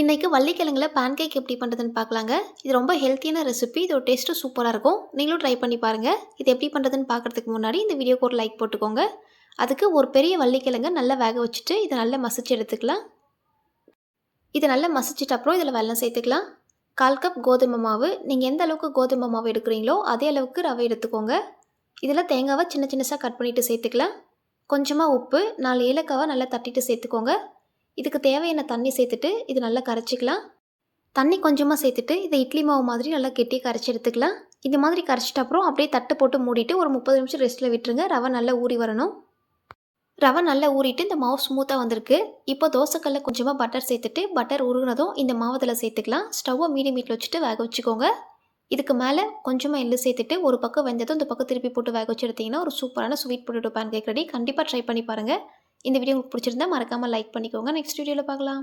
இன்னைக்கு வள்ளிக்கிழங்குல பேன்கேக் எப்படி பண்ணுறதுன்னு பார்க்கலாங்க. இது ரொம்ப ஹெல்த்தியான ரெசிபி. இதோட டேஸ்ட்டும் சூப்பரா இருக்கும். நீங்களும் ட்ரை பண்ணி பாருங்க. இது எப்படி பண்ணுறதுன்னு பார்க்கறதுக்கு முன்னாடி இந்த வீடியோக்கு ஒரு லைக் போட்டுக்கோங்க. அதுக்கு ஒரு பெரிய வள்ளிக்கிழங்க நல்லா வேக வச்சுட்டு இதை நல்லா மசிச்சு எடுத்துக்கலாம். இதை நல்லா மசிச்சிட்ட அப்புறம் இதில் வெல்லம் சேர்த்துக்கலாம். 1/4 கப் கோதுமை மாவு. நீங்கள் எந்த அளவுக்கு கோதுமை மாவு எடுக்கிறீங்களோ அதே அளவுக்கு ரவை எடுத்துக்கோங்க. இதில் தேங்காவை சின்ன சின்னசாக கட் பண்ணிவிட்டு சேர்த்துக்கலாம். கொஞ்சமாக உப்பு, 4 ஏலக்காவை நல்லா தட்டிட்டு சேர்த்துக்கோங்க. இதுக்கு தேவையான தண்ணி சேர்த்துட்டு இது நல்லா கரைச்சிக்கலாம். தண்ணி கொஞ்சமாக சேர்த்துட்டு இதை இட்லி மாவு மாதிரி நல்லா கெட்டியாக கரைச்சி எடுத்துக்கலாம். இந்த மாதிரி கரைச்சிட்ட அப்புறம் அப்படியே தட்டு போட்டு மூடிட்டு ஒரு 30 நிமிஷம் ரெஸ்ட்டில் விட்டுருங்க. ரவை நல்லா ஊறி வரணும். ரவை நல்லா ஊறிட்டு இந்த மாவு ஸ்மூத்தாக வந்திருக்கு. இப்போ தோசைக்கல்ல கொஞ்சமாக பட்டர் சேர்த்துட்டு பட்டர் உருகுனதும் இந்த மாவத்தில் சேர்த்துக்கலாம். ஸ்டவ்வை மீடியம் ஹீட்டில் வச்சுட்டு வேக வச்சுக்கோங்க. இதுக்கு மேலே கொஞ்சமாக எள்ளு சேர்த்துட்டு ஒரு பக்கம் வெந்ததும் இந்த பக்கம் திருப்பி போட்டு வேக வச்சு எடுத்திங்கன்னா ஒரு சூப்பரான ஸ்வீட் பொட்டேட்டோ பேன்கேக் ரெடி. கண்டிப்பாக ட்ரை பண்ணி பாருங்கள். இந்த வீடியோ உங்களுக்கு பிடிச்சிருந்தா மறக்காமல் லைக் பண்ணிக்கோங்க. நெக்ஸ்ட் வீடியோவில் பார்க்கலாம்.